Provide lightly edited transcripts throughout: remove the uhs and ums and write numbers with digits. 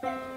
Oh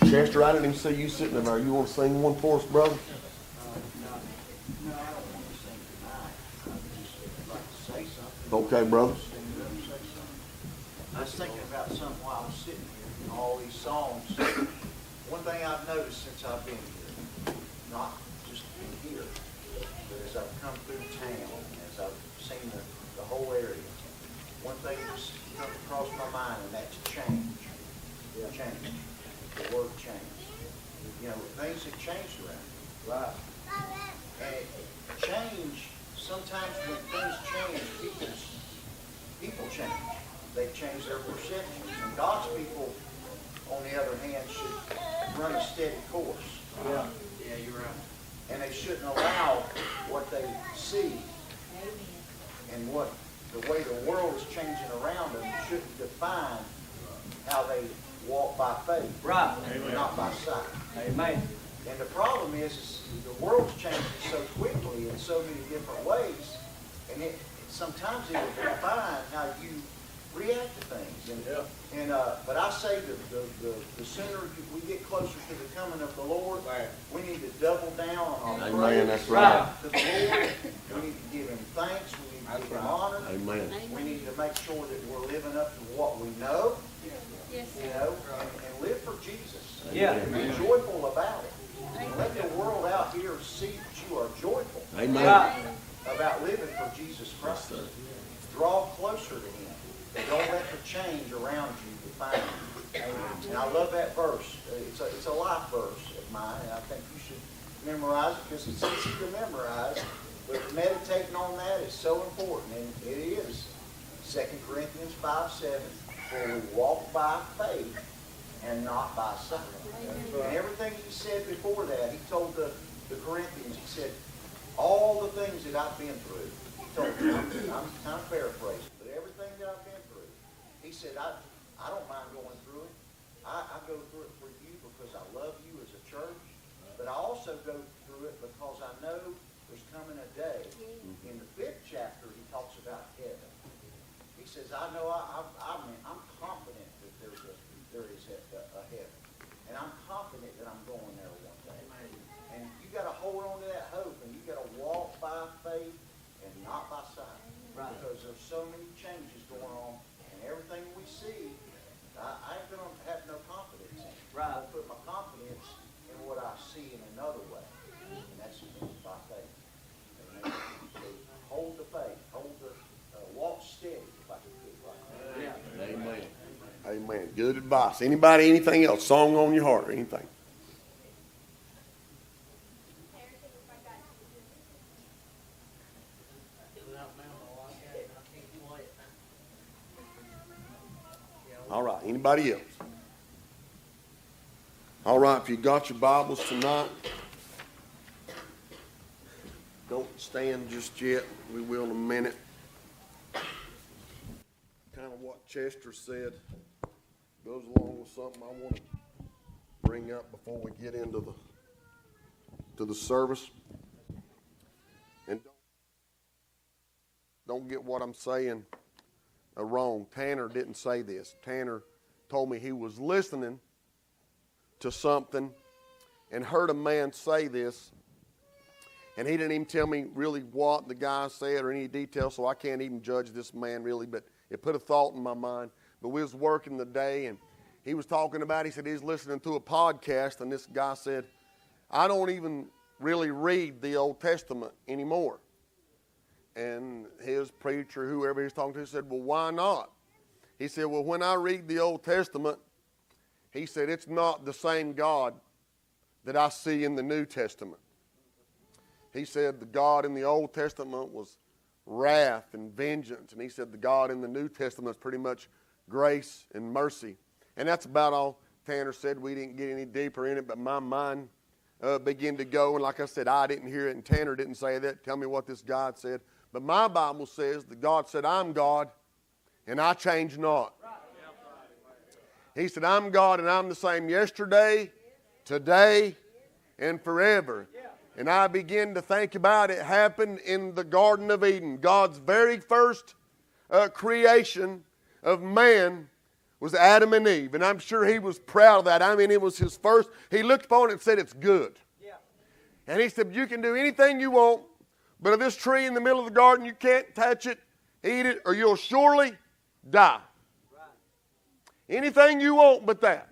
Chester, I didn't even see you sitting there. You want to sing one for us, brother? No, I don't want to sing tonight. I just like to say something. Okay, brother. I was thinking about something while I was sitting here, and all these songs. One thing I've noticed since I've been here, not just in here, but as I've come through town, as I've seen the whole area, one thing just comes across my mind, and that's change. Change. The word change. You know, things have changed around. Right. And change, sometimes when things change, people change. They change their perceptions. And God's people, on the other hand, should run a steady course. Yeah. Yeah, you're right. And they shouldn't allow what they see and what the way the world is changing around them shouldn't define how they walk by faith. Right. And not by sight. Amen. And the problem is the world's changing so quickly in so many different ways, and sometimes it will define how you react to things. But I say the sooner we get closer to the coming of the Lord, we need to double down on our praise that's right. to the Lord. We need to give Him thanks. We need to give Him honor. Amen. We need to make sure that we're living up to what we know. Yes. You know, and live for Jesus. Yeah. And be joyful about it. And let the world out here see that you are joyful Amen. about living for Jesus Christ. Draw closer to Him. Don't let the change around you define you. And I love that verse. It's a life verse of mine, and I think you should memorize it because it's easy to memorize. But meditating on that is so important, and it is. 2 Corinthians 5:7. For we walk by faith and not by sight. And everything he said before that, he told the Corinthians, he said, all the things that I've been through, he told them, I'm kind of paraphrasing, but everything that I've been through, he said, I don't mind going through it. I go through it for you because I love you as a church, but I also go through it because I know there's coming a day. In the 5th chapter, he talks about heaven. He says, I know, I'm confident that there is a heaven. And I'm confident that I'm going there one day. And you got to hold on to that hope, and you got to walk by faith and not by sight. Right. Because there's so many changes going on, and everything we see, I ain't going to have no confidence in. Right. I'm going to put my confidence in what I see in another way. And that's by faith. Amen. So hold the faith. Walk steady, if I can put it right. Yeah. Amen. Amen. Good advice. Anybody, anything else? Song on your heart or anything? All right. Anybody else? All right. If you got your Bibles tonight, don't stand just yet. We will in a minute. Kind of what Chester said goes along with something I want to bring up before we get into the service. And don't get what I'm saying wrong. Tanner didn't say this. Tanner told me he was listening to something and heard a man say this, and he didn't even tell me really what the guy said or any details, so I can't even judge this man really, but it put a thought in my mind. But we was working the day, and he was talking about, he said he's listening to a podcast, and this guy said, I don't even really read the Old Testament anymore. And his preacher, whoever he was talking to, said, well, why not? He said, well, when I read the Old Testament, he said, it's not the same God that I see in the New Testament. He said the God in the Old Testament was wrath and vengeance. And he said the God in the New Testament is pretty much grace and mercy. And that's about all Tanner said. We didn't get any deeper in it, but my mind began to go. And like I said, I didn't hear it, and Tanner didn't say that. Tell me what this God said. But my Bible says that God said, I'm God, and I change not. He said, I'm God, and I'm the same yesterday, today, and forever. And I begin to think about it happened in the Garden of Eden. God's very first creation of man was Adam and Eve. And I'm sure he was proud of that. I mean, it was his first. He looked upon it and said, it's good. Yeah. And he said, you can do anything you want, but if this tree in the middle of the garden, you can't touch it, eat it, or you'll surely die. Right. Anything you want but that.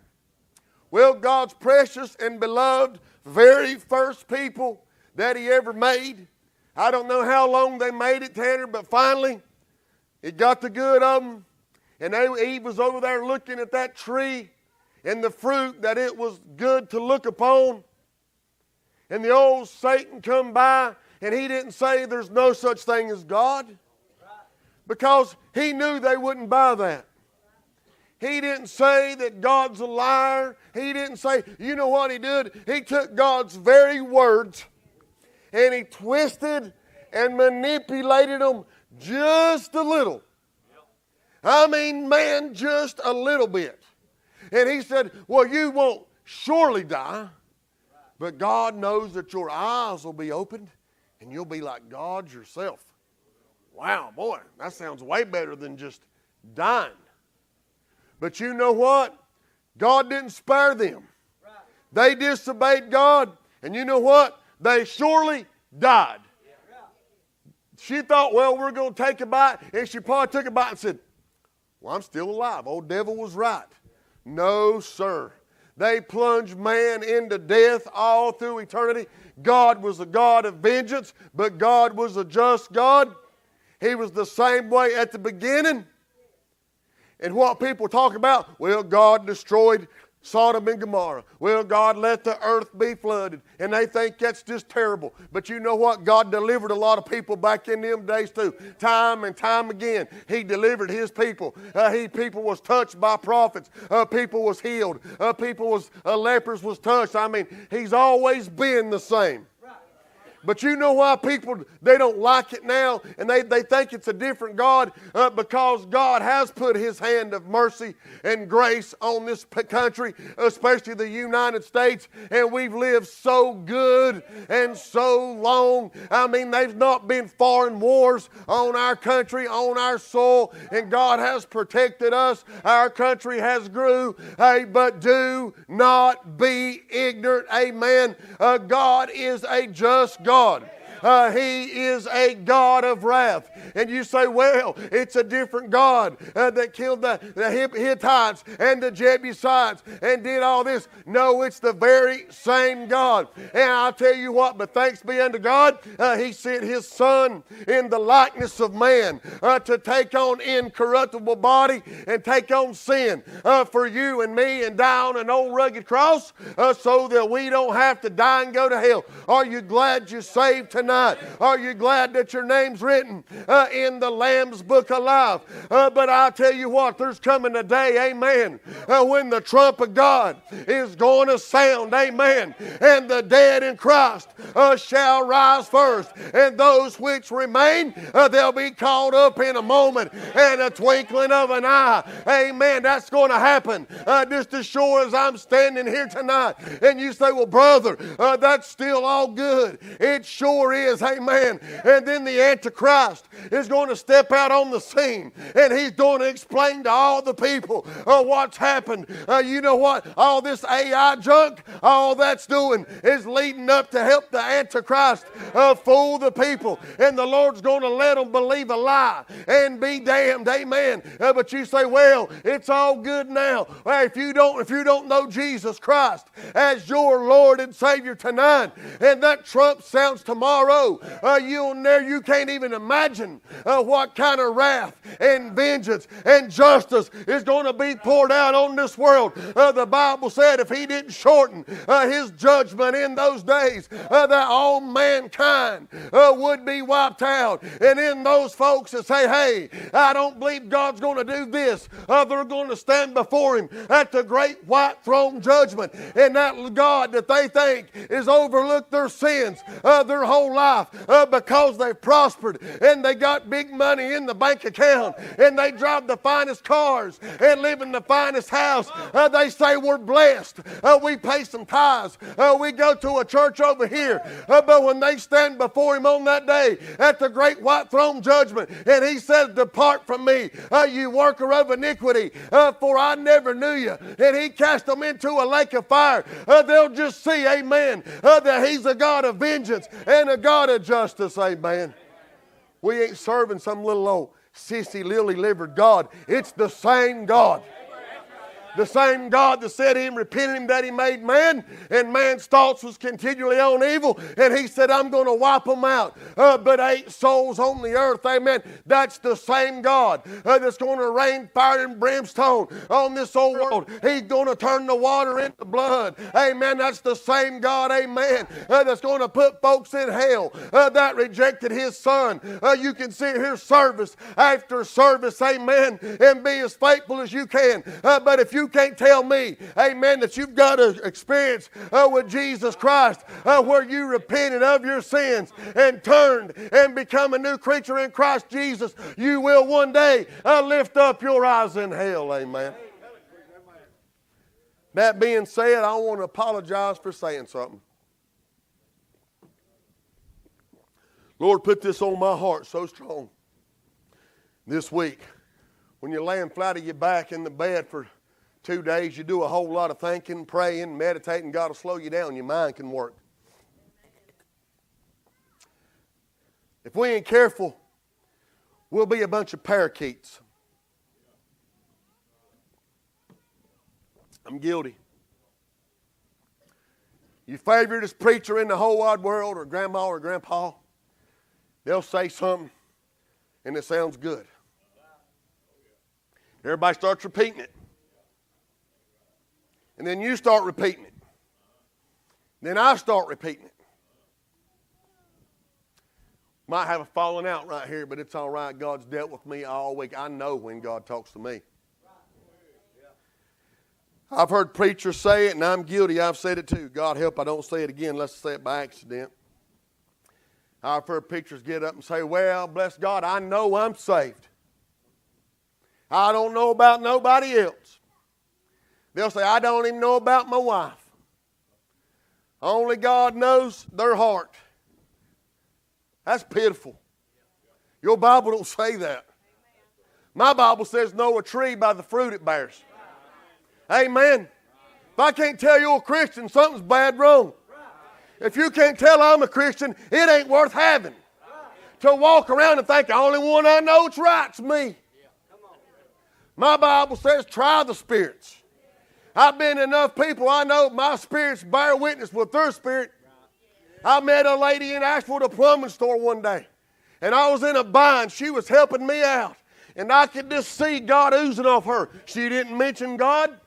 Well, God's precious and beloved, very first people that he ever made. I don't know how long they made it, Tanner, but finally it got the good of them. And Eve was over there looking at that tree and the fruit that it was good to look upon. And the old Satan come by, and he didn't say there's no such thing as God, because he knew they wouldn't buy that. He didn't say that God's a liar. He didn't say, you know what he did? He took God's very words and he twisted and manipulated them just a little. I mean, man, just a little bit. And he said, well, you won't surely die, but God knows that your eyes will be opened and you'll be like God yourself. Wow, boy, that sounds way better than just dying. But you know what? God didn't spare them. They disobeyed God, and you know what? They surely died. She thought, well, we're going to take a bite, and she probably took a bite and said, well, I'm still alive. Old devil was right. No, sir. They plunged man into death all through eternity. God was a God of vengeance, but God was a just God. He was the same way at the beginning. And what people talk about, well, God destroyed Sodom and Gomorrah. Well, God let the earth be flooded. And they think that's just terrible. But you know what? God delivered a lot of people back in them days too. Time and time again, he delivered his people. People was touched by prophets. People was healed. Lepers was touched. I mean, he's always been the same. But you know why people, they don't like it now, and they think it's a different God? Because God has put his hand of mercy and grace on this country, especially the United States, and we've lived so good and so long. I mean, there's not been foreign wars on our country, on our soil, and God has protected us. Our country has grew, but do not be ignorant. Amen. God is a just God. He is a God of wrath. And you say, well, it's a different God that killed the Hittites and the Jebusites and did all this. No, it's the very same God. And I'll tell you what, but thanks be unto God, he sent his Son in the likeness of man to take on incorruptible body and take on sin for you and me and die on an old rugged cross so that we don't have to die and go to hell. Are you glad you're saved tonight? Are you glad that your name's written in the Lamb's Book of Life? But I'll tell you what, there's coming a day, amen, when the trump of God is going to sound, amen, and the dead in Christ shall rise first, and those which remain, they'll be caught up in a moment and a twinkling of an eye. Amen. That's going to happen just as sure as I'm standing here tonight. And you say, well, brother, that's still all good. It sure is, amen. And then the Antichrist is going to step out on the scene, and he's going to explain to all the people what's happened. You know what? All this AI junk, all that's doing is leading up to help the Antichrist fool the people. And the Lord's going to let them believe a lie and be damned, amen. But you say, well, it's all good now. Well, if you don't know Jesus Christ as your Lord and Savior tonight, and that trump sounds tomorrow, you can't even imagine what kind of wrath and vengeance and justice is going to be poured out on this world. The Bible said if he didn't shorten his judgment in those days, that all mankind would be wiped out. And in those folks that say, hey, I don't believe God's going to do this, they're going to stand before him at the great white throne judgment. And that God that they think is overlooked their sins their whole life because they prospered and they got big money in the bank account and they drive the finest cars and live in the finest house. They say we're blessed. We pay some tithes. We go to a church over here. But when they stand before Him on that day at the great white throne judgment and He says, depart from me, you worker of iniquity, for I never knew you. And He cast them into a lake of fire. They'll just see, amen, that He's a God of vengeance and a God of justice, amen. We ain't serving some little old sissy, lily-livered God. It's the same God. The same God that said Him, repented Him that He made man, and man's thoughts was continually on evil, and He said, I'm going to wipe them out. But 8 souls on the earth, amen. That's the same God that's going to rain fire and brimstone on this old world. He's going to turn the water into blood. Amen. That's the same God, amen, that's going to put folks in hell that rejected His Son. You can sit here service after service, amen, and be as faithful as you can. But if you can't tell me, amen, that you've got an experience with Jesus Christ where you repented of your sins and turned and become a new creature in Christ Jesus, you will one day lift up your eyes in hell, amen. That being said, I want to apologize for saying something. Lord, put this on my heart so strong this week. When you're laying flat on your back in the bed for 2 days, you do a whole lot of thinking, praying, meditating. God will slow you down. Your mind can work. If we ain't careful, we'll be a bunch of parakeets. I'm guilty. Your favoriteest preacher in the whole wide world, or grandma or grandpa, they'll say something and it sounds good. Everybody starts repeating it. And then you start repeating it. Then I start repeating it. Might have a falling out right here, but it's all right. God's dealt with me all week. I know when God talks to me. I've heard preachers say it, and I'm guilty. I've said it too. God help, I don't say it again unless I say it by accident. I've heard preachers get up and say, well, bless God, I know I'm saved. I don't know about nobody else. They'll say, I don't even know about my wife. Only God knows their heart. That's pitiful. Your Bible don't say that. My Bible says know a tree by the fruit it bears. Amen. If I can't tell you're a Christian, something's bad wrong. If you can't tell I'm a Christian, it ain't worth having. To walk around and think the only one I know that's right's me. My Bible says try the spirits. I've been enough people I know my spirits bear witness with their spirit. I met a lady in Asheville at a plumbing store one day. And I was in a bind. She was helping me out. And I could just see God oozing off her. She didn't mention God.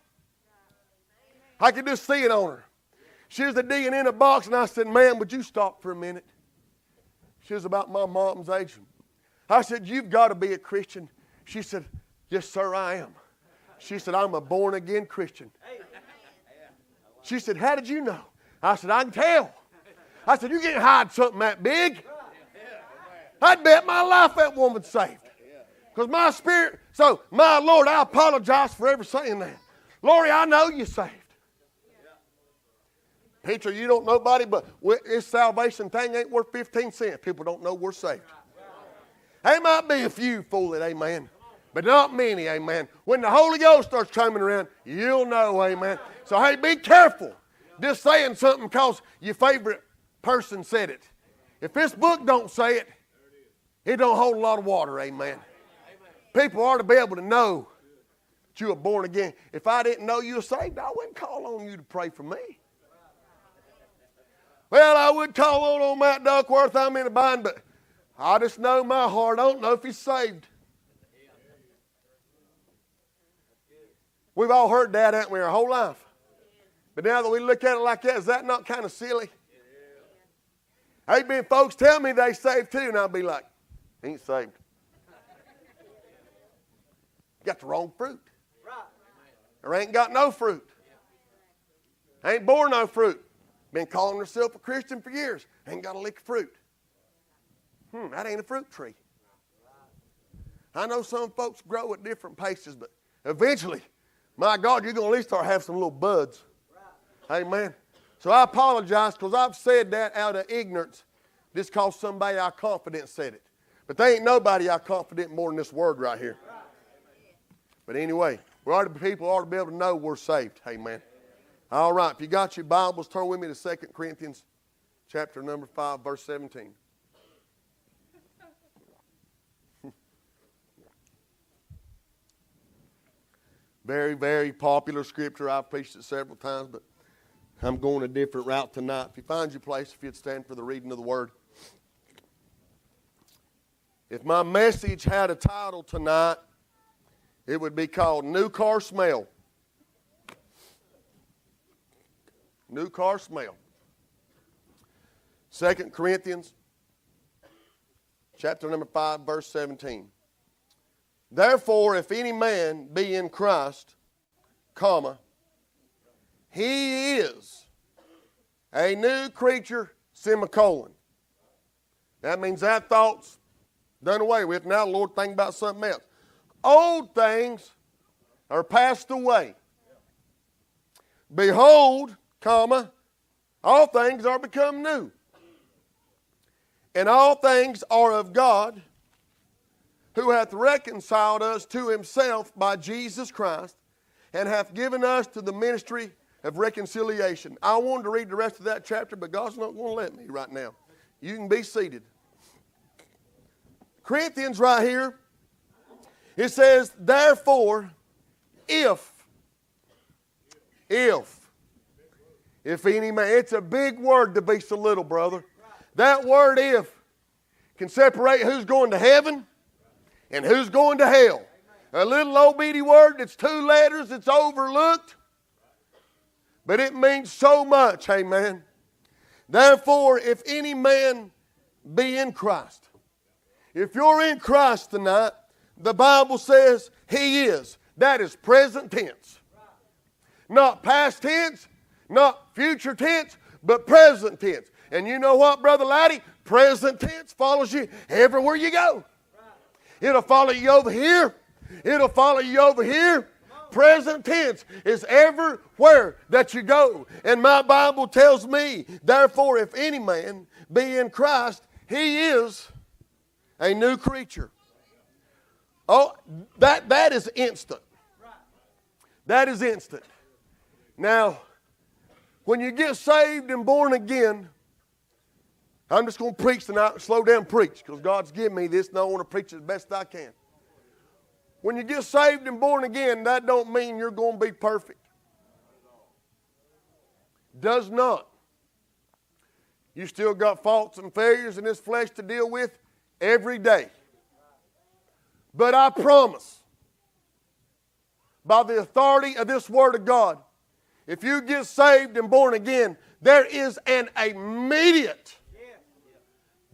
I could just see it on her. She was digging in a box and I said, ma'am, would you stop for a minute? She was about my mom's age. I said, you've got to be a Christian. She said, yes, sir, I am. She said, I'm a born-again Christian. She said, how did you know? I said, I can tell. I said, you can't hide something that big. I'd bet my life that woman's saved. Because my spirit, so my Lord, I apologize for ever saying that. Lord, I know you're saved. Peter, you don't know nobody, but this salvation thing ain't worth 15 cents. People don't know we're saved. There might be a few fool it, amen. But not many, amen. When the Holy Ghost starts coming around, you'll know, amen. So, hey, be careful just saying something because your favorite person said it. If this book don't say it, it don't hold a lot of water, amen. People ought to be able to know that you are born again. If I didn't know you were saved, I wouldn't call on you to pray for me. Well, I would call on Matt Duckworth. I'm in a bind, but I just know my heart. I don't know if he's saved. We've all heard that, haven't we, our whole life? But now that we look at it like that, is that not kind of silly? There's been folks tell me they saved too, and I'll be like, ain't saved. Got the wrong fruit. Or ain't got no fruit. Ain't born no fruit. Been calling herself a Christian for years. Ain't got a lick of fruit. That ain't a fruit tree. I know some folks grow at different paces, but eventually, my God, you're going to at least start having some little buds. Amen. So I apologize because I've said that out of ignorance just because somebody I confident said it. But there ain't nobody I confident more than this word right here. But anyway, people ought to be able to know we're saved. Amen. All right, if you got your Bibles, turn with me to 2 Corinthians chapter number 5, verse 17. Very, very popular scripture. I've preached it several times, but I'm going a different route tonight. If you find your place, if you'd stand for the reading of the Word. If my message had a title tonight, it would be called New Car Smell. New car smell. 2 Corinthians chapter number 5, verse 17. Therefore, if any man be in Christ, he is a new creature, semicolon. That means that thought's done away with. Now the Lord thinks about something else. Old things are passed away. Behold, all things are become new. And all things are of God, who hath reconciled us to himself by Jesus Christ, and hath given us to the ministry of reconciliation. I wanted to read the rest of that chapter, but God's not going to let me right now. You can be seated. Corinthians right here, it says, therefore, if any man, it's a big word to be so little, brother. That word if can separate who's going to heaven and who's going to hell. A little old bitty word that's 2 letters, it's overlooked, but it means so much, amen. Therefore, if any man be in Christ, if you're in Christ tonight, the Bible says he is. That is present tense. Not past tense, not future tense, but present tense. And you know what, Brother Laddie? Present tense follows you everywhere you go. It'll follow you over here. It'll follow you over here. Present tense is everywhere that you go. And my Bible tells me, therefore, if any man be in Christ, he is a new creature. Oh, that is instant. That is instant. Now, when you get saved and born again, I'm just going to preach tonight, slow down preach, because God's given me this and I want to preach as best I can. When you get saved and born again, that don't mean you're going to be perfect. Does not. You still got faults and failures in this flesh to deal with every day. But I promise, by the authority of this Word of God, if you get saved and born again, there is an immediate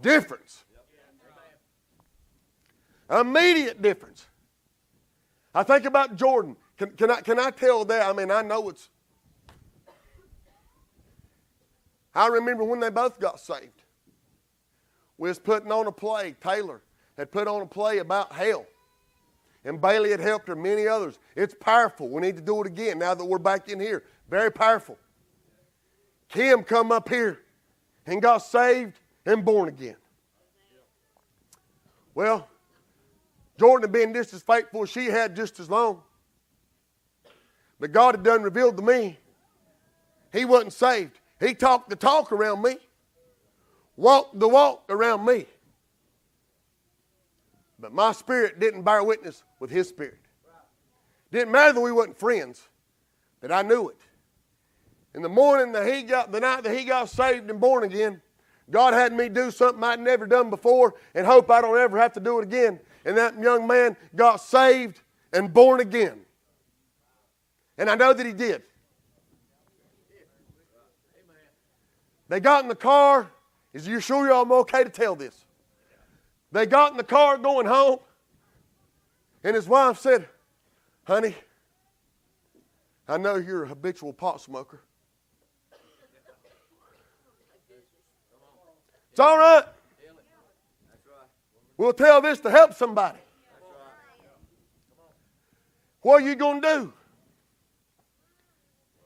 difference. Immediate difference. I think about Jordan. Can I tell that? I mean, I know it's... I remember when they both got saved. We was putting on a play. Taylor had put on a play about hell. And Bailey had helped her, many others. It's powerful. We need to do it again now that we're back in here. Very powerful. Kim come up here and got saved and born again. Well, Jordan had been just as faithful as she had just as long. But God had done revealed to me he wasn't saved. He talked the talk around me. Walked the walk around me. But my spirit didn't bear witness with his spirit. Didn't matter that we wasn't friends, but I knew it. In the morning the night that he got saved and born again, God had me do something I'd never done before and hope I don't ever have to do it again. And that young man got saved and born again. And I know that he did. They got in the car. Is you sure I'm okay to tell this? They got in the car going home. And his wife said, honey, I know you're a habitual pot smoker. It's all right. We'll tell this to help somebody. What are you going to do?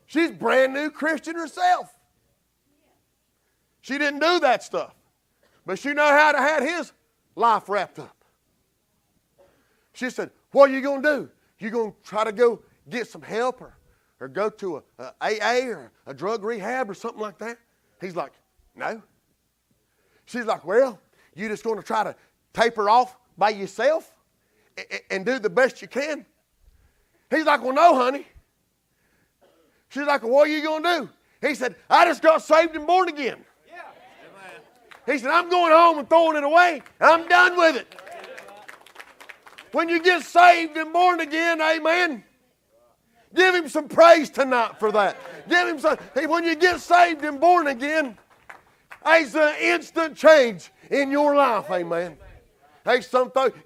She's a brand new Christian herself. She didn't do that stuff. But she know how to have his life wrapped up. She said, what are you going to do? You going to try to go get some help or go to a AA or a drug rehab or something like that? He's like, no. She's like, well, you just going to try to taper off by yourself and do the best you can? He's like, well, no, honey. She's like, well, what are you going to do? He said, I just got saved and born again. He said, I'm going home and throwing it away. I'm done with it. When you get saved and born again, amen, give him some praise tonight for that. Give him some. Hey, when you get saved and born again, it's an instant change in your life, amen. Hey,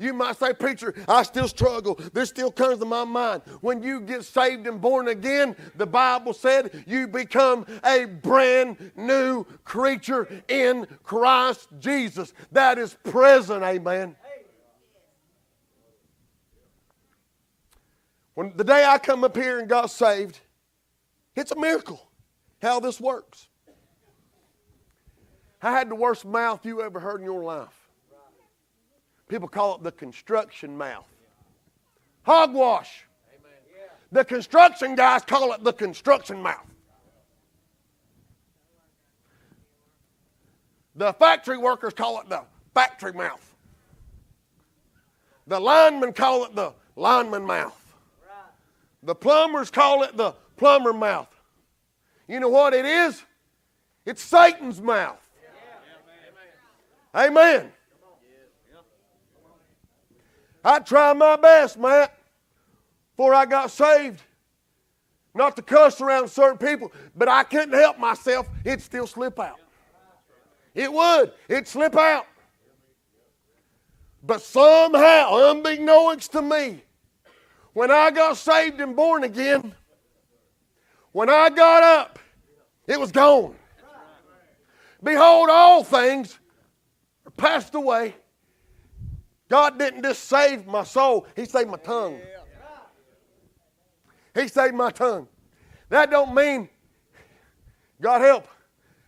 you might say, preacher, I still struggle. This still comes to my mind. When you get saved and born again, the Bible said you become a brand new creature in Christ Jesus. That is present, amen. When the day I come up here and got saved, it's a miracle how this works. I had the worst mouth you ever heard in your life. People call it the construction mouth. Hogwash. The construction guys call it the construction mouth. The factory workers call it the factory mouth. The linemen call it the lineman mouth. The plumbers call it the plumber mouth. You know what it is? It's Satan's mouth. Amen. I tried my best, Matt, before I got saved, not to cuss around certain people, but I couldn't help myself. It'd still slip out. It would. It'd slip out. But somehow, unbeknownst to me, when I got saved and born again, when I got up, it was gone. Behold, all things are passed away. God didn't just save my soul. He saved my tongue. He saved my tongue. That don't mean, God help,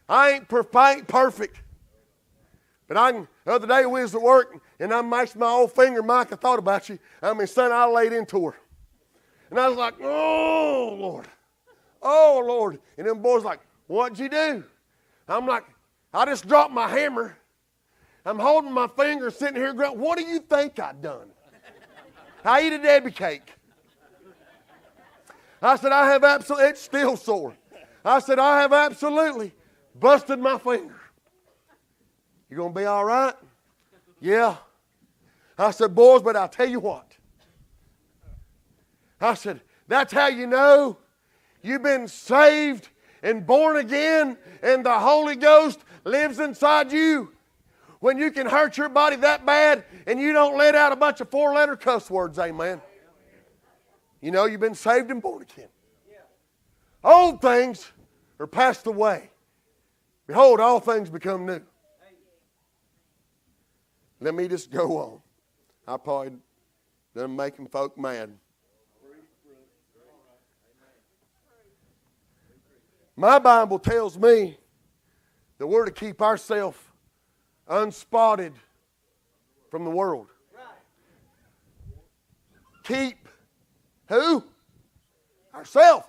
I ain't perfect. But the other day we was at work and I mashed my old finger. Mike, I thought about you. Son, I laid into her. And I was like, oh, Lord. Oh, Lord. And them boys like, what'd you do? I'm like, I just dropped my hammer. I'm holding my finger sitting here going, what do you think I done? I eat a Debbie cake. I said, it's still sore. I said, I have absolutely busted my finger. You going to be all right? Yeah. I said, boys, but I'll tell you what. I said, that's how you know you've been saved and born again and the Holy Ghost lives inside you. When you can hurt your body that bad and you don't let out a bunch of 4-letter cuss words, amen. You know you've been saved and born again. Old things are passed away. Behold, all things become new. Let me just go on. I probably done making folk mad. My Bible tells me that we're to keep ourselves unspotted from the world. Keep who? Ourselves.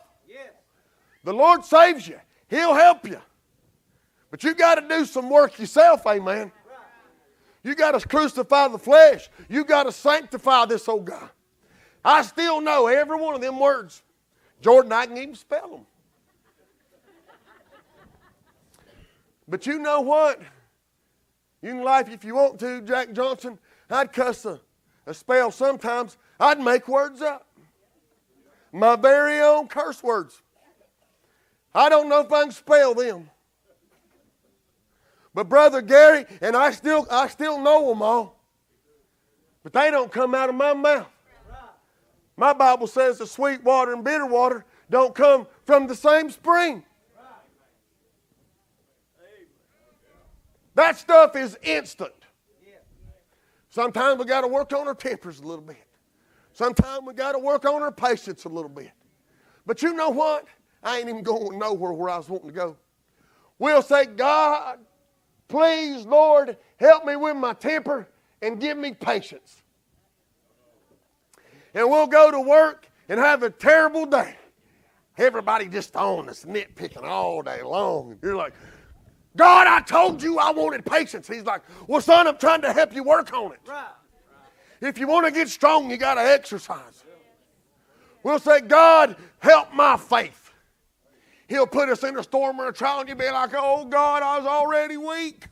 The Lord saves you. He'll help you. But you got to do some work yourself, amen. You got to crucify the flesh. You got to sanctify this old guy. I still know every one of them words. Jordan, I can even spell them. But you know what? You can laugh if you want to, Jack Johnson. I'd cuss a spell sometimes. I'd make words up. My very own curse words. I don't know if I can spell them. But Brother Gary, and I still know them all. But they don't come out of my mouth. My Bible says the sweet water and bitter water don't come from the same spring. That stuff is instant. Sometimes we got to work on our tempers a little bit. Sometimes we got to work on our patience a little bit. But you know what? I ain't even going nowhere where I was wanting to go. We'll say, God, please, Lord, help me with my temper and give me patience. And we'll go to work and have a terrible day. Everybody just on us nitpicking all day long. You're like, God, I told you I wanted patience. He's like, well, son, I'm trying to help you work on it. Right. If you want to get strong, you got to exercise. We'll say, God, help my faith. He'll put us in a storm or a trial, and you'll be like, oh, God, I was already weak.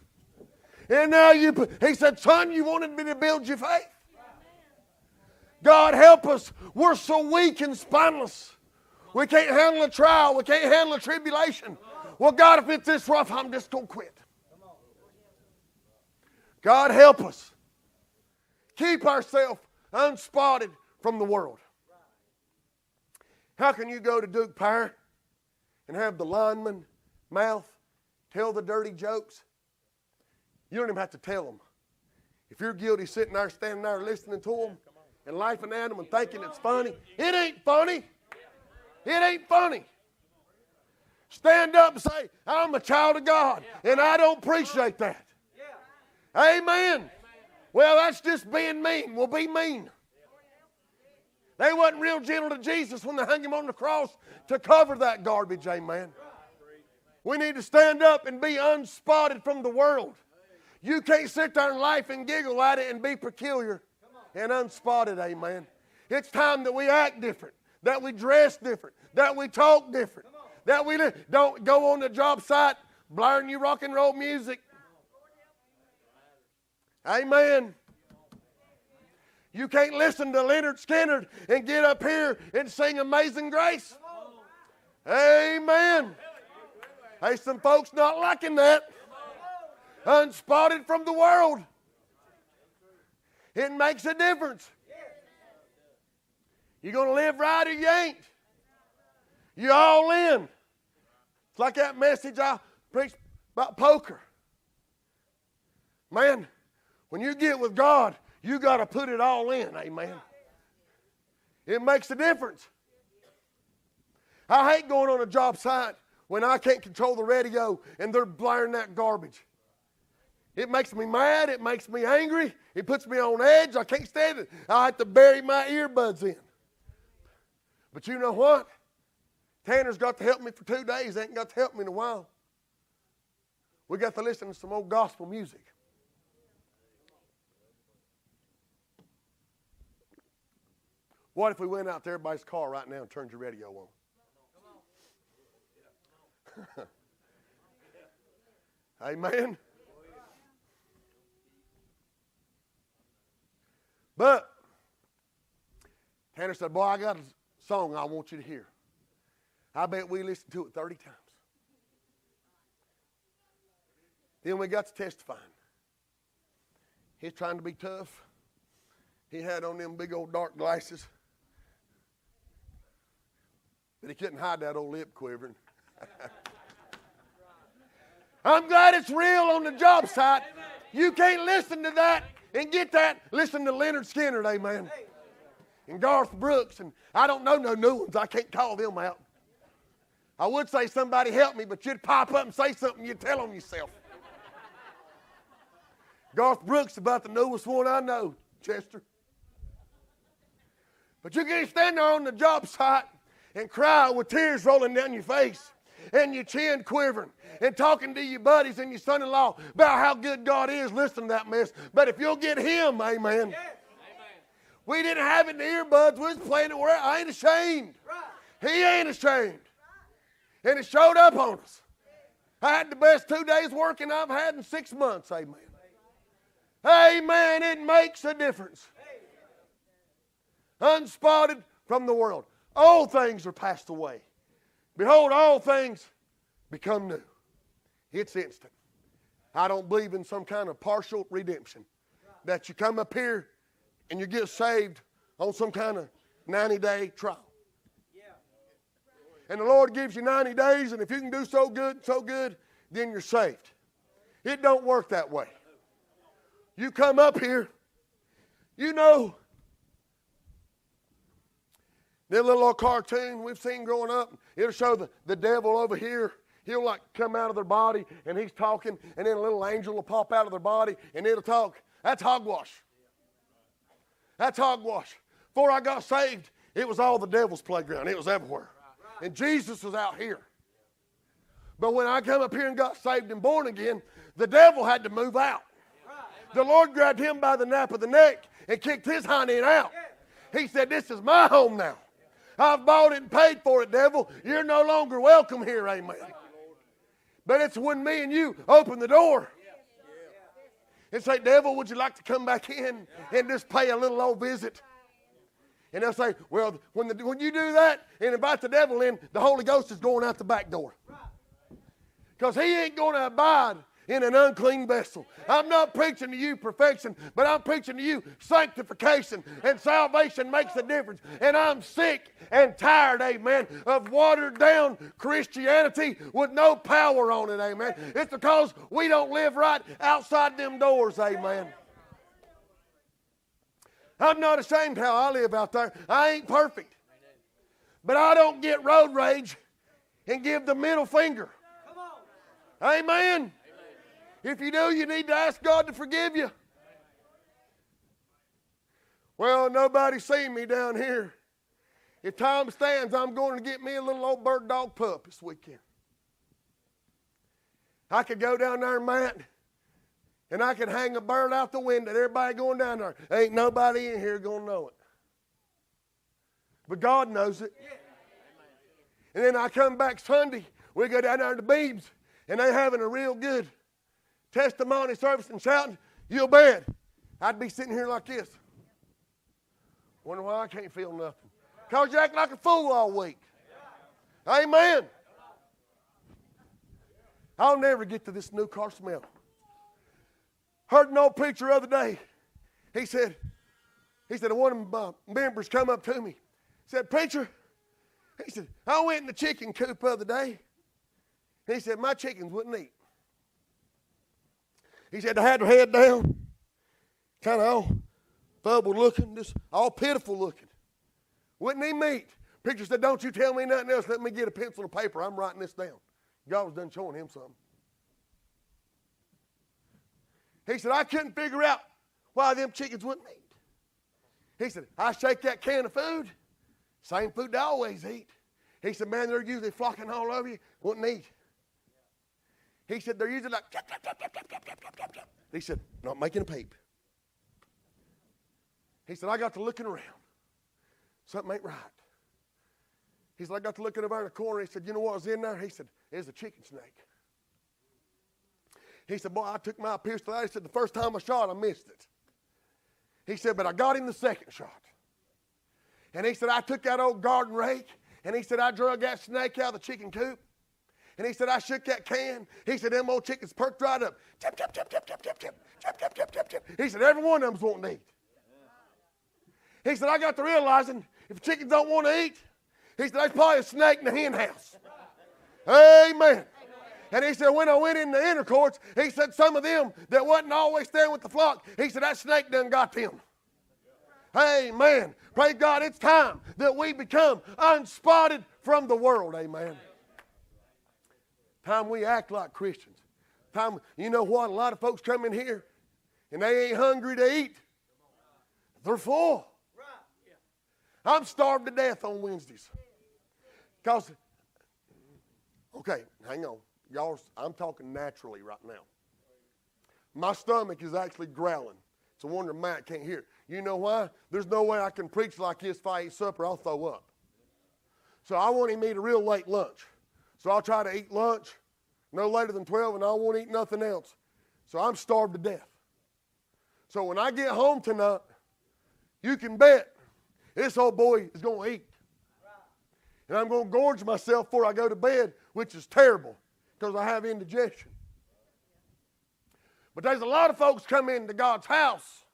And now he said, son, you wanted me to build your faith. God, help us. We're so weak and spineless. We can't handle a trial. We can't handle a tribulation. Well, God, if it's this rough, I'm just going to quit. God, help us. Keep ourselves unspotted from the world. How can you go to Duke Power and have the lineman mouth tell the dirty jokes? You don't even have to tell them. If you're guilty sitting there, standing there, listening to them and laughing at them and thinking it's funny, it ain't funny. It ain't funny. Stand up and say, I'm a child of God, and I don't appreciate that. Amen. Well, that's just being mean. Well, be mean. They wasn't real gentle to Jesus when they hung him on the cross to cover that garbage. Amen. We need to stand up and be unspotted from the world. You can't sit there and laugh and giggle at it and be peculiar and unspotted. Amen. It's time that we act different, that we dress different, that we talk different, that we don't go on the job site blaring you rock and roll music. Amen. You can't listen to Leonard Skinner and get up here and sing Amazing Grace. Amen. Hey, some folks not liking that. Unspotted from the world. It makes a difference. You going to live right or you ain't? You all in. It's like that message I preached about poker. Man, when you get with God, you got to put it all in, amen. It makes a difference. I hate going on a job site when I can't control the radio and they're blaring that garbage. It makes me mad. It makes me angry. It puts me on edge. I can't stand it. I have to bury my earbuds in. But you know what? Tanner's got to help me for 2 days. Ain't got to help me in a while. We got to listen to some old gospel music. What if we went out to everybody's car right now and turned your radio on? Amen. But Tanner said, boy, I got a song I want you to hear. I bet we listened to it 30 times. Then we got to testifying. He's trying to be tough. He had on them big old dark glasses. But he couldn't hide that old lip quivering. I'm glad it's real on the job site. You can't listen to that and get that. Listen to Leonard Skinner, amen. And Garth Brooks, and I don't know no new ones. I can't call them out. I would say somebody help me, but you'd pop up and say something, you'd tell them yourself. Garth Brooks about the newest one I know, Chester. But you can't stand there on the job site and cry with tears rolling down your face and your chin quivering and talking to your buddies and your son-in-law about how good God is. Listen to that mess. But if you'll get him, amen. Yes. We didn't have it in the earbuds. We was playing it where I ain't ashamed. Right. He ain't ashamed. And it showed up on us. I had the best 2 days working I've had in 6 months, amen. Amen. It makes a difference. Unspotted from the world. All things are passed away. Behold, all things become new. It's instant. I don't believe in some kind of partial redemption. That you come up here and you get saved on some kind of 90-day trial. And the Lord gives you 90 days, and if you can do so good, then you're saved. It don't work that way. You come up here You know, that little old cartoon we've seen growing up, it'll show the devil over here. He'll like come out of their body and he's talking, and then a little angel will pop out of their body and it'll talk. That's hogwash. That's hogwash. Before I got saved, it was all the devil's playground. It was everywhere. And Jesus was out here. But when I come up here and got saved and born again, the devil had to move out. The Lord grabbed him by the nape of the neck and kicked his hind end out. He said, this is my home now. I've bought it and paid for it, devil. You're no longer welcome here, amen. But it's when me and you open the door and say, devil, would you like to come back in and just pay a little old visit? And they'll say, well, when you do that and invite the devil in, the Holy Ghost is going out the back door. Because he ain't going to abide in an unclean vessel. I'm not preaching to you perfection, but I'm preaching to you sanctification, and salvation makes a difference. And I'm sick and tired, amen, of watered down Christianity with no power on it, amen. It's because we don't live right outside them doors, amen. I'm not ashamed how I live out there. I ain't perfect. But I don't get road rage and give the middle finger. Amen. If you do, you need to ask God to forgive you. Well, nobody's seen me down here. If time stands, I'm going to get me a little old bird dog pup this weekend. I could go down there, Matt, and I could hang a bird out the window. Everybody going down there. Ain't nobody in here going to know it. But God knows it. And then I come back Sunday. We go down there to Beebs, and they having a real good testimony service and shouting. You'll bet I'd be sitting here like this. Wonder why I can't feel nothing. Because you act like a fool all week. Amen. I'll never get to this new car smell. Heard an old preacher the other day. He said, one of my members come up to me. Said, preacher, he said, I went in the chicken coop the other day. He said, my chickens wouldn't eat. He said, they had their head down, kind of all bubbled looking, just all pitiful looking. Wouldn't eat meat. Preacher said, don't you tell me nothing else. Let me get a pencil and paper. I'm writing this down. God was done showing him something. He said, I couldn't figure out why them chickens wouldn't eat. He said, I shake that can of food, same food they always eat. He said, man, they're usually flocking all over you, wouldn't eat. He said, they're usually like, chop, chop, chop, chop, chop, chop, chop, chop, chop. He said, not making a peep. He said, I got to looking around. Something ain't right. He said, I got to looking over in the corner. He said, you know what was in there? He said, it's a chicken snake. He said, boy, I took my pistol out. He said, the first time I shot, I missed it. He said, but I got him the second shot. And he said, I took that old garden rake, and he said, I drug that snake out of the chicken coop. And he said, I shook that can. He said, them old chickens perked right up. Chop, chop, chop, chop, chop, chop, chop, chop, chop, chop, chop, chop. He said, every one of them's wanting to eat. He said, I got to realizing if chickens don't want to eat, he said, there's probably a snake in the hen house. Amen. And he said, when I went in the inner courts, he said, some of them that wasn't always staying with the flock, he said, that snake done got them. Amen. Praise God, it's time that we become unspotted from the world. Amen. Time we act like Christians. Time, you know what? A lot of folks come in here and they ain't hungry to eat. They're full. I'm starved to death on Wednesdays. Because, okay, hang on. Y'all, I'm talking naturally right now. My stomach is actually growling. It's a wonder Matt can't hear. You know why? There's no way I can preach like this if I eat supper. I'll throw up. So I want him to eat a real late lunch. So I'll try to eat lunch no later than 12, and I won't eat nothing else. So I'm starved to death. So when I get home tonight, you can bet this old boy is going to eat. And I'm going to gorge myself before I go to bed, which is terrible because I have indigestion. But there's a lot of folks come into God's house.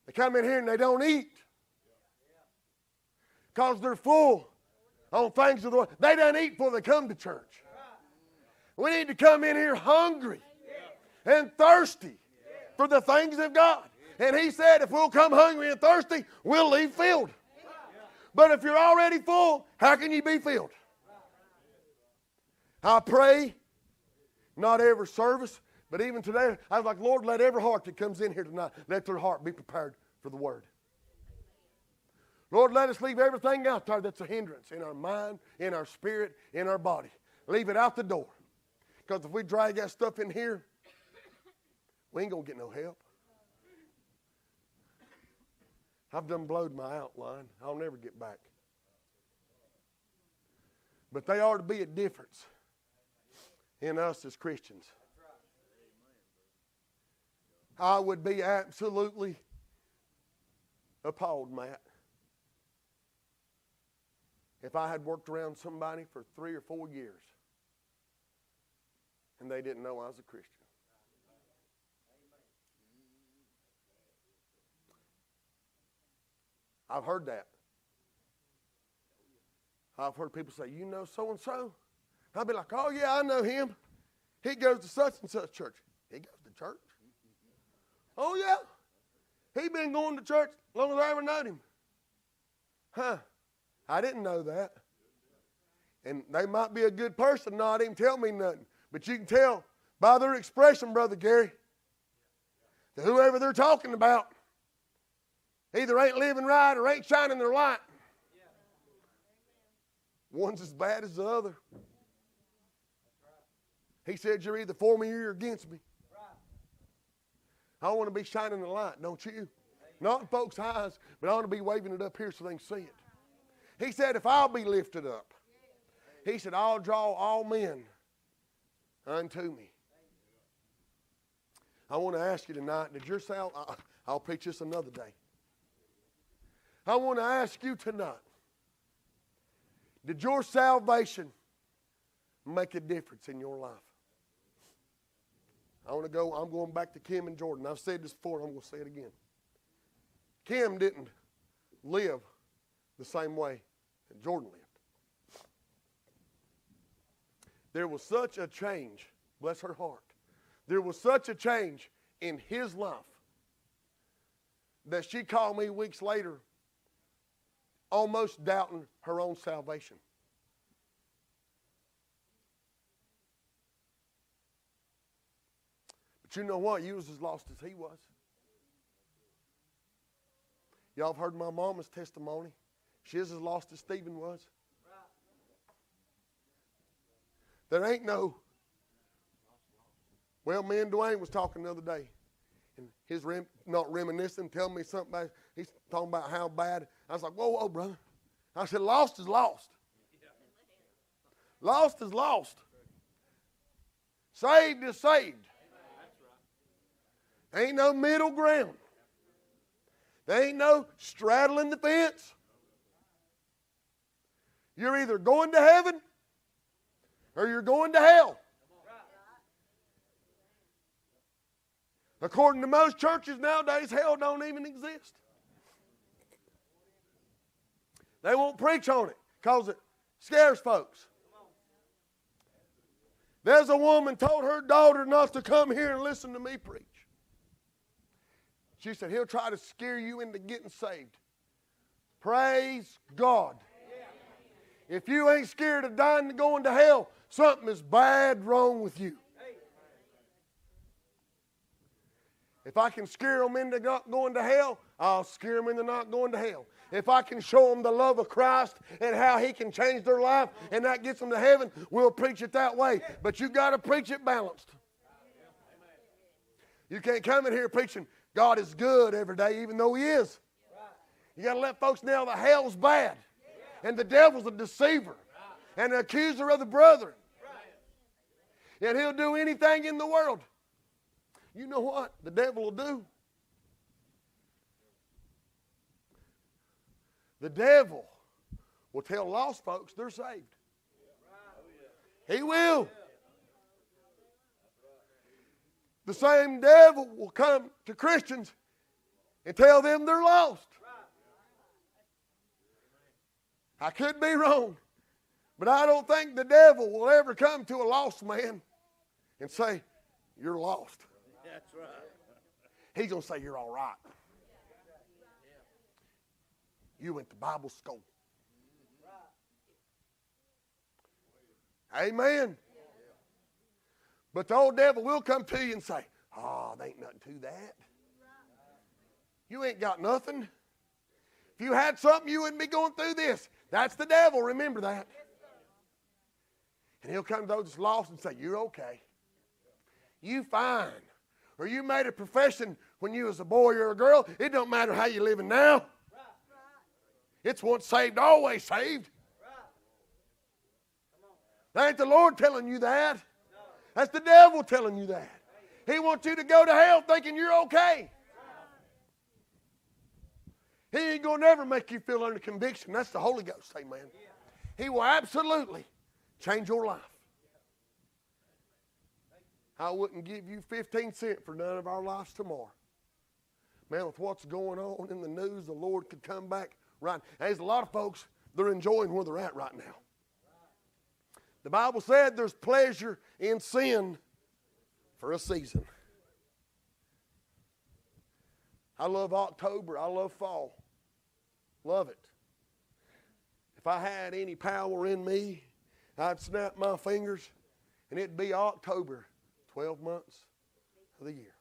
They come in here and they don't eat because they're full on things of the world. They don't eat before they come to church. We need to come in here hungry and thirsty for the things of God. And he said, if we'll come hungry and thirsty, we'll leave filled. But if you're already full, how can you be filled? I pray, not every service, but even today, I was like, Lord, let every heart that comes in here tonight, let their heart be prepared for the word. Lord, let us leave everything out there that's a hindrance in our mind, in our spirit, in our body. Leave it out the door. Because if we drag that stuff in here, we ain't going to get no help. I've done blowed my outline. I'll never get back. But there ought to be a difference in us as Christians. I would be absolutely appalled, Matt, if I had worked around somebody for 3 or 4 years and they didn't know I was a Christian. I've heard that. I've heard people say, you know so-and-so? I'll be like, oh, yeah, I know him. He goes to such and such church. He goes to church? Oh, yeah. He been going to church as long as I ever known him. Huh. I didn't know that. And they might be a good person, not even tell me nothing. But you can tell by their expression, Brother Gary, that whoever they're talking about either ain't living right or ain't shining their light. One's as bad as the other. He said, you're either for me or you're against me. I want to be shining the light, don't you? Not in folks' eyes, but I want to be waving it up here so they can see it. He said, if I'll be lifted up, he said, I'll draw all men unto me. I want to ask you tonight, did your I'll preach this another day. I want to ask you tonight, did your salvation make a difference in your life? I'm going back to Kim and Jordan. I've said this before, and I'm going to say it again. Kim didn't live the same way that Jordan lived. There was such a change, bless her heart. There was such a change in his life that she called me weeks later almost doubting her own salvation. But you know what? You was as lost as he was. Y'all have heard my mama's testimony. She's as lost as Stephen was. There ain't no... Well, me and Dwayne was talking the other day. And he's not reminiscing, telling me something about... He's talking about how bad... I was like, whoa, brother. I said, lost is lost. Lost is lost. Saved is saved. Ain't no middle ground. There ain't no straddling the fence. You're either going to heaven or you're going to hell. According to most churches nowadays, hell don't even exist. They won't preach on it because it scares folks. There's a woman told her daughter not to come here and listen to me preach. She said, he'll try to scare you into getting saved. Praise God. If you ain't scared of dying and going to hell, something is bad wrong with you. If I can scare them into not going to hell, I'll scare them into not going to hell. If I can show them the love of Christ and how he can change their life and that gets them to heaven, we'll preach it that way. But you got to preach it balanced. You can't come in here preaching God is good every day, even though he is. You got to let folks know that hell's bad. And the devil's a deceiver and an accuser of the brethren. And he'll do anything in the world. You know what the devil will do? The devil will tell lost folks they're saved. He will. The same devil will come to Christians and tell them they're lost. I could be wrong, but I don't think the devil will ever come to a lost man and say, you're lost. That's right. He's going to say, you're all right. You went to Bible school. Amen. But the old devil will come to you and say, oh, there ain't nothing to that. You ain't got nothing. If you had something, you wouldn't be going through this. That's the devil. Remember that. And he'll come to those that's lost and say, you're okay. You fine. Or you made a profession when you was a boy or a girl. It don't matter how you're living now. It's once saved, always saved. That ain't the Lord telling you that. That's the devil telling you that. He wants you to go to hell thinking you're okay. He ain't going to never make you feel under conviction. That's the Holy Ghost, amen. He will absolutely change your life. I wouldn't give you 15 cents for none of our lives tomorrow. Man, with what's going on in the news, the Lord could come back right. There's a lot of folks, they're enjoying where they're at right now. The Bible said there's pleasure in sin for a season. I love October. I love fall. Love it. If I had any power in me, I'd snap my fingers and it'd be October, 12 months of the year.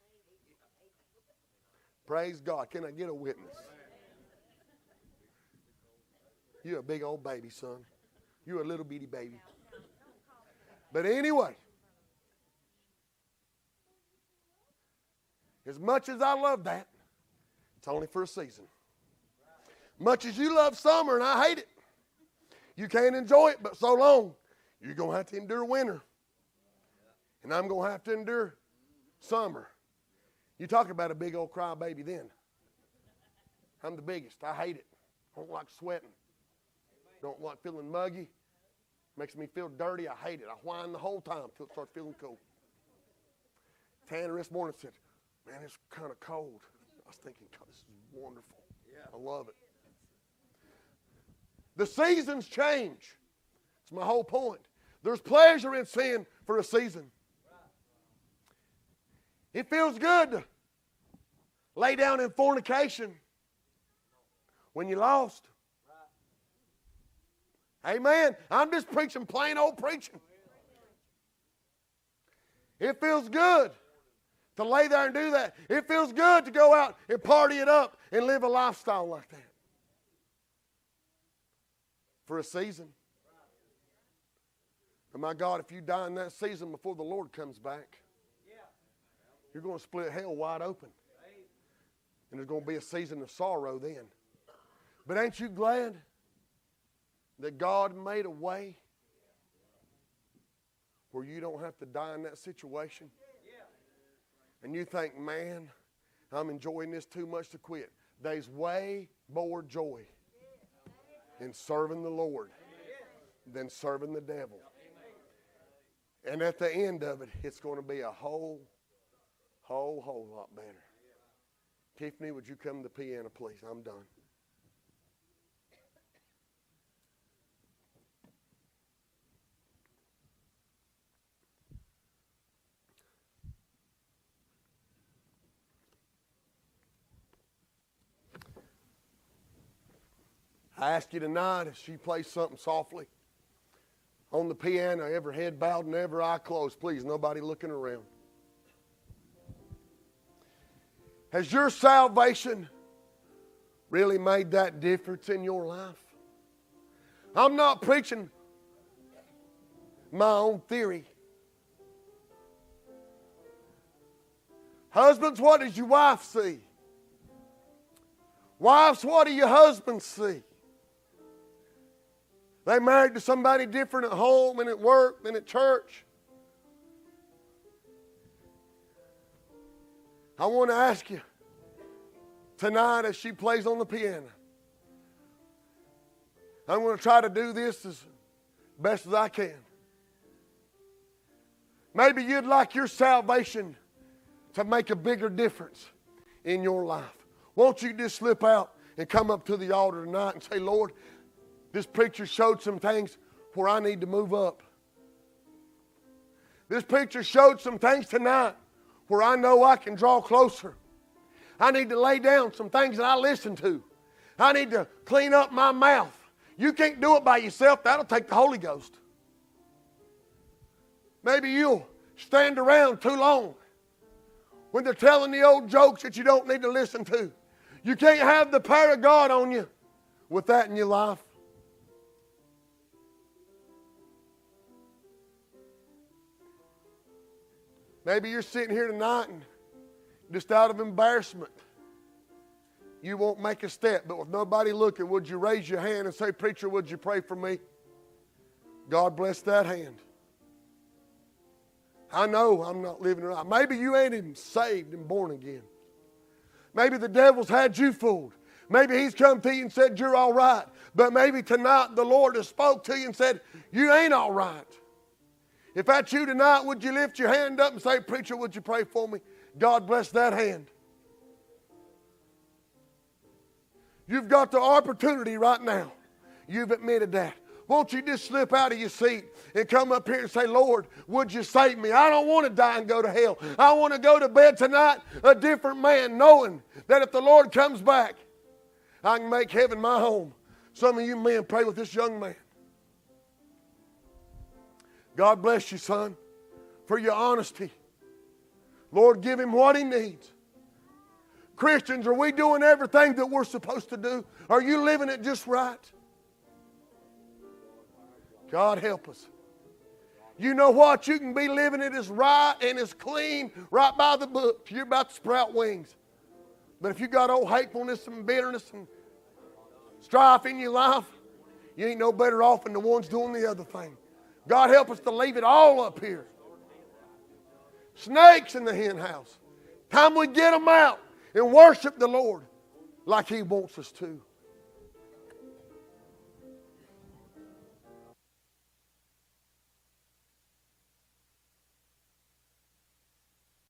Praise God. Can I get a witness? You're a big old baby, son. You're a little bitty baby. But anyway, as much as I love that, it's only for a season. Much as you love summer and I hate it, you can't enjoy it but so long. You're going to have to endure winter. And I'm going to have to endure summer. You talk about a big old crybaby then. I'm the biggest. I hate it. I don't like sweating. Don't like feeling muggy. Makes me feel dirty. I hate it. I whine the whole time until it starts feeling cold. Tanner this morning said, man, it's kind of cold. I was thinking, God, this is wonderful. Yeah. I love it. The seasons change. It's my whole point. There's pleasure in sin for a season. It feels good to lay down in fornication when you're lost. Amen. I'm just preaching plain old preaching. It feels good to lay there and do that. It feels good to go out and party it up and live a lifestyle like that. For a season. And my God, if you die in that season before the Lord comes back, you're going to split hell wide open. And there's going to be a season of sorrow then. But ain't you glad that God made a way where you don't have to die in that situation? And you think, man, I'm enjoying this too much to quit. There's way more joy in serving the Lord than serving the devil. And at the end of it, it's going to be a whole lot better. Tiffany, would you come to the piano, please? I'm done. I ask you tonight if she plays something softly on the piano, every head bowed and every eye closed. Please, nobody looking around. Has your salvation really made that difference in your life? I'm not preaching my own theory. Husbands, what does your wife see? Wives, what do your husbands see? They married to somebody different at home and at work than at church. I want to ask you tonight as she plays on the piano. I'm going to try to do this as best as I can. Maybe you'd like your salvation to make a bigger difference in your life. Won't you just slip out and come up to the altar tonight and say, Lord, this preacher showed some things where I need to move up. This preacher showed some things tonight where I know I can draw closer I need to lay down some things that I listen to. I need to clean up my mouth. You can't do it by yourself. That'll take the Holy Ghost. Maybe you'll stand around too long when they're telling the old jokes that you don't need to listen to. You can't have the power of God on you with that in your life. Maybe you're sitting here tonight and just out of embarrassment, you won't make a step, but with nobody looking, would you raise your hand and say, "Preacher, would you pray for me?" God bless that hand. I know I'm not living right. Maybe you ain't even saved and born again. Maybe the devil's had you fooled. Maybe he's come to you and said you're all right. But maybe tonight the Lord has spoke to you and said, you ain't all right. If that's you tonight, would you lift your hand up and say, "Preacher, would you pray for me?" God bless that hand. You've got the opportunity right now. You've admitted that. Won't you just slip out of your seat and come up here and say, "Lord, would you save me? I don't want to die and go to hell. I want to go to bed tonight a different man, knowing that if the Lord comes back, I can make heaven my home." Some of you men pray with this young man. God bless you, son, for your honesty. Lord, give him what he needs. Christians, are we doing everything that we're supposed to do? Are you living it just right? God help us. You know what? You can be living it as right and as clean, right by the book. You're about to sprout wings. But if you got old hatefulness and bitterness and strife in your life, you ain't no better off than the ones doing the other thing. God help us to leave it all up here. Snakes in the hen house. Time we get them out and worship the Lord like He wants us to.